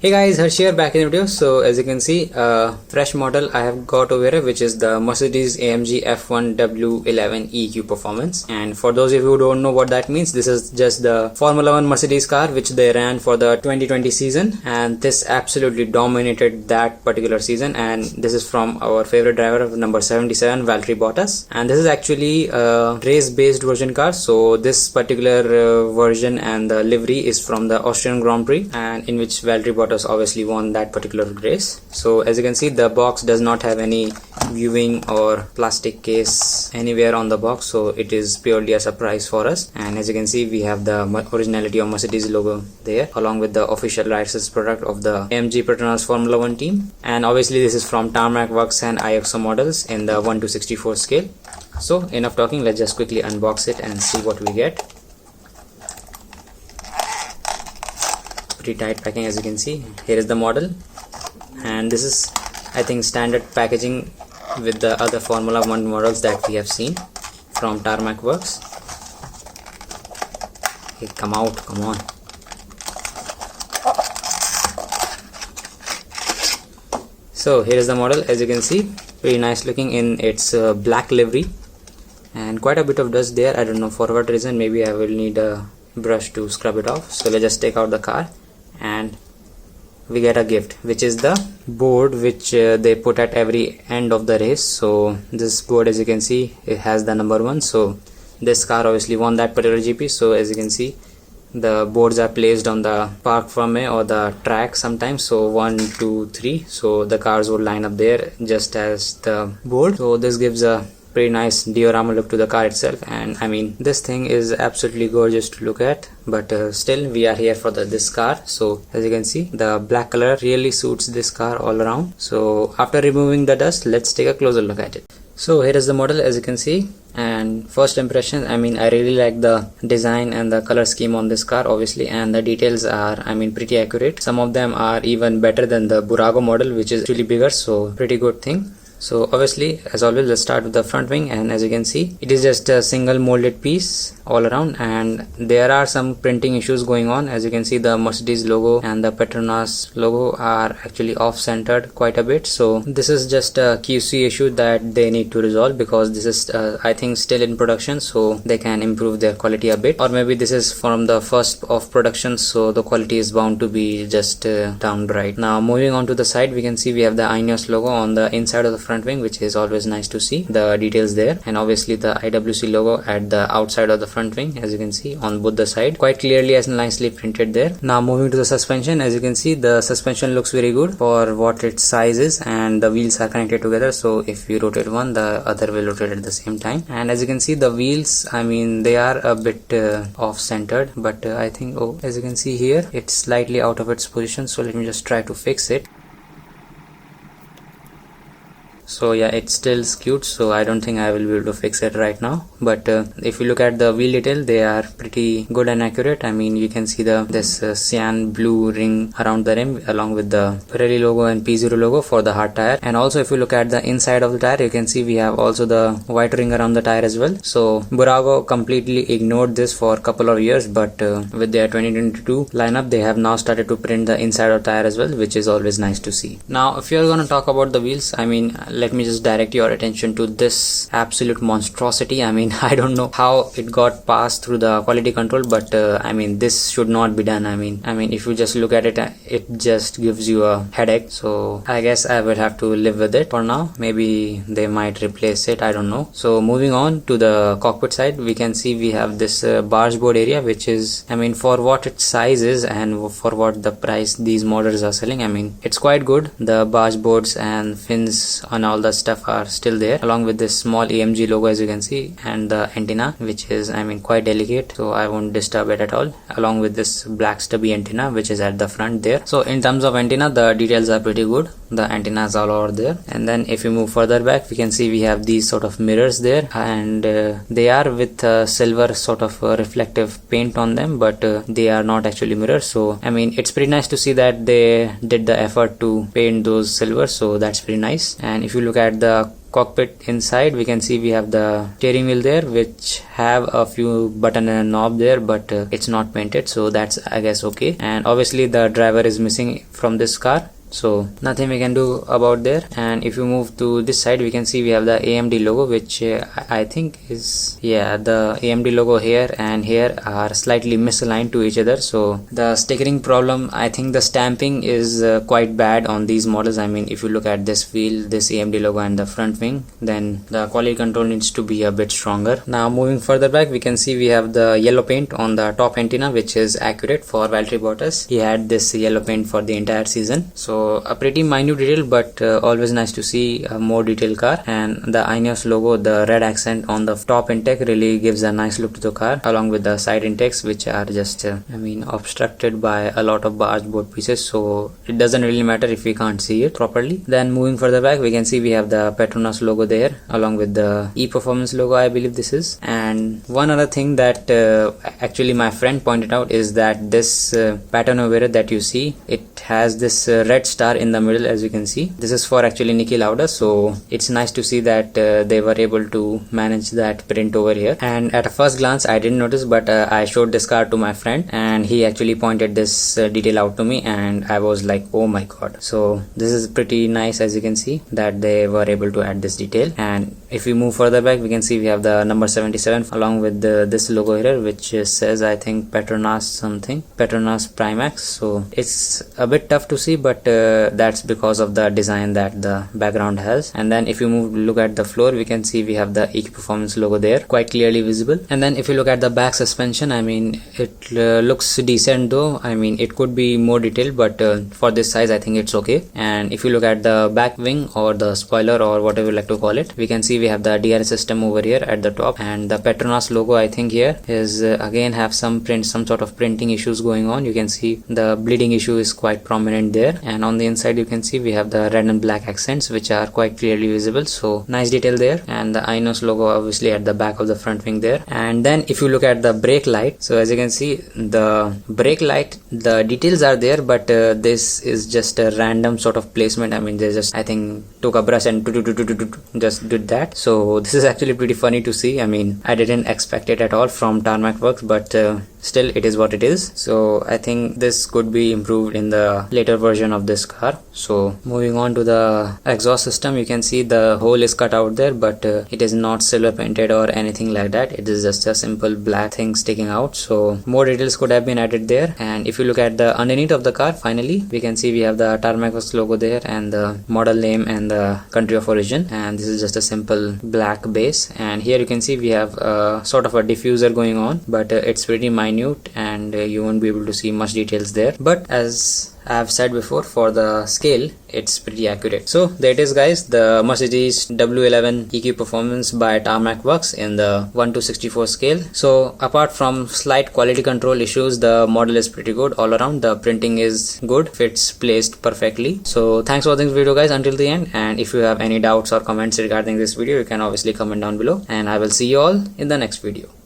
Hey guys, Harsh here, back in the video. So as you can see, fresh model I have got over here, which is the Mercedes AMG F1 W11 EQ performance. And for those of you who don't know what that means, this is just the Formula 1 Mercedes car which they ran for the 2020 season, and this absolutely dominated that particular season. And this is from our favorite driver of number 77, Valtteri Bottas. And this is actually a race based version car. So this particular version and the livery is from the Austrian Grand Prix, and in which Valtteri Bottas obviously won that particular race. So as you can see, the box does not have any viewing or plastic case anywhere on the box, so it is purely a surprise for us. And as you can see, we have the originality of Mercedes logo there, along with the official license product of the AMG Petronas Formula 1 team. And obviously this is from Tarmac Works and IXO models in the 1:64 scale. So enough talking, let's just quickly unbox it and see what we get. Pretty tight packing, as you can see. Here is the model, and this is, I think, standard packaging with the other Formula 1 models that we have seen from Tarmac Works. Hey, come out, come on. So here is the model, as you can see, pretty nice looking in its black livery, and quite a bit of dust there. I don't know for what reason, maybe I will need a brush to scrub it off. So let's just take out the car, and we get a gift, which is the board which they put at every end of the race. So this board, as you can see, it has the number 1. So this car obviously won that particular GP. So as you can see, the boards are placed on the park firme or the track sometimes. So 1, 2, 3, so the cars would line up there just as the board. So this gives a pretty nice diorama look to the car itself, and I mean, this thing is absolutely gorgeous to look at. But still, we are here for this car. So as you can see, the black color really suits this car all around. So after removing the dust, let's take a closer look at it. So here is the model, as you can see, and first impression, I mean, I really like the design and the color scheme on this car, obviously, and the details are, I mean, pretty accurate. Some of them are even better than the Burago model, which is really bigger, so pretty good thing. So obviously, as always, let's start with the front wing, and as you can see, it is just a single molded piece all around, and there are some printing issues going on. As you can see, the Mercedes logo and the Petronas logo are actually off-centered quite a bit. So this is just a QC issue that they need to resolve, because this is I think still in production, so they can improve their quality a bit. Or maybe this is from the first of production, so the quality is bound to be just downright. Now moving on to the side, we can see we have the INEOS logo on the inside of the front wing, which is always nice to see the details there, and obviously the IWC logo at the outside of the front wing, as you can see on both the side, quite clearly as nicely printed there. Now moving to the suspension, as you can see, the suspension looks very good for what its size is, and the wheels are connected together, so if you rotate one, the other will rotate at the same time. And as you can see, the wheels, I mean, they are a bit off-centered, but I think, oh, as you can see here, it's slightly out of its position, so let me just try to fix it. So yeah, it's still skewed, so I don't think I will be able to fix it right now. But if you look at the wheel detail, they are pretty good and accurate. I mean, you can see this cyan blue ring around the rim, along with the Pirelli logo and P0 logo for the hard tire. And also, if you look at the inside of the tire, you can see we have also the white ring around the tire as well. So Burago completely ignored this for a couple of years, but with their 2022 lineup, they have now started to print the inside of tire as well, which is always nice to see. Now, if you're going to talk about the wheels, I mean, let me just direct your attention to this absolute monstrosity. I mean, I don't know how it got passed through the quality control, but I mean, this should not be done. I mean, if you just look at it, it just gives you a headache. So I guess I will have to live with it for now. Maybe they might replace it, I don't know. So moving on to the cockpit side, we can see we have this barge board area, which is, I mean, for what its size is and for what the price these models are selling, I mean, it's quite good. The barge boards and fins on all the stuff are still there, along with this small AMG logo, as you can see, and the antenna, which is, I mean, quite delicate, so I won't disturb it at all, along with this black stubby antenna which is at the front there. So in terms of antenna, the details are pretty good. The antennas are all over there. And then if you move further back, we can see we have these sort of mirrors there, and they are with silver sort of reflective paint on them, but they are not actually mirrors. So I mean, it's pretty nice to see that they did the effort to paint those silver, so that's pretty nice. And if you look at the cockpit inside, we can see we have the steering wheel there, which have a few button and a knob there, but it's not painted, so that's I guess okay. And obviously the driver is missing from this car, so nothing we can do about there. And if you move to this side, we can see we have the AMD logo, which I think is, yeah, the AMD logo here and here are slightly misaligned to each other. So the stickering problem, I think the stamping is quite bad on these models. I mean, if you look at this wheel, this AMD logo and the front wing, then the quality control needs to be a bit stronger. Now moving further back, we can see we have the yellow paint on the top antenna, which is accurate for Valtteri Bottas. He had this yellow paint for the entire season, so a pretty minute detail, but always nice to see a more detailed car. And the INEOS logo, the red accent on the top intake, really gives a nice look to the car, along with the side intakes, which are just I mean, obstructed by a lot of bargeboard pieces, so it doesn't really matter if we can't see it properly. Then moving further back, we can see we have the Petronas logo there, along with the e-performance logo, I believe this is. And one other thing that actually my friend pointed out is that this pattern over here that you see, it has this red star in the middle. As you can see, this is for actually Niki Lauda, so it's nice to see that they were able to manage that print over here. And at a first glance I didn't notice, but I showed this car to my friend and he actually pointed this detail out to me, and I was like, oh my god. So this is pretty nice, as you can see, that they were able to add this detail. And if we move further back, we can see we have the number 77 along with this logo here, which says, I think, Petronas something, Petronas Primax. So it's a bit tough to see, but that's because of the design that the background has. And then if you look at the floor, we can see we have the EQ Performance logo there, quite clearly visible. And then if you look at the back suspension, I mean, it looks decent though. I mean, it could be more detailed, but for this size I think it's okay. And if you look at the back wing or the spoiler or whatever you like to call it, we can see we have the DRS system over here at the top, and the Petronas logo, I think, here is again have some sort of printing issues going on. You can see the bleeding issue is quite prominent there, and on the inside you can see we have the red and black accents, which are quite clearly visible, so nice detail there. And the INEOS logo obviously at the back of the front wing there. And then if you look at the brake light, so as you can see, the brake light, the details are there, but this is just a random sort of placement. I mean, they just, I think, took a brush and just did that. So this is actually pretty funny to see. I mean, I didn't expect it at all from Tarmac Works, but still it is what it is. So I think this could be improved in the later version of this car. So moving on to the exhaust system, you can see the hole is cut out there, but it is not silver painted or anything like that. It is just a simple black thing sticking out, so more details could have been added there. And if you look at the underneath of the car, finally we can see we have the Tarmac Works logo there and the model name and the country of origin, and this is just a simple black base. And here you can see we have sort of a diffuser going on, but it's pretty minute and you won't be able to see much details there. But as I have said before, for the scale it's pretty accurate. So there it is, guys, the Mercedes W11 EQ Performance by Tarmac Works in the 1:64 scale. So apart from slight quality control issues, the model is pretty good all around. The printing is good, fits placed perfectly. So thanks for watching this video, guys, until the end. And if you have any doubts or comments regarding this video, you can obviously comment down below, and I will see you all in the next video.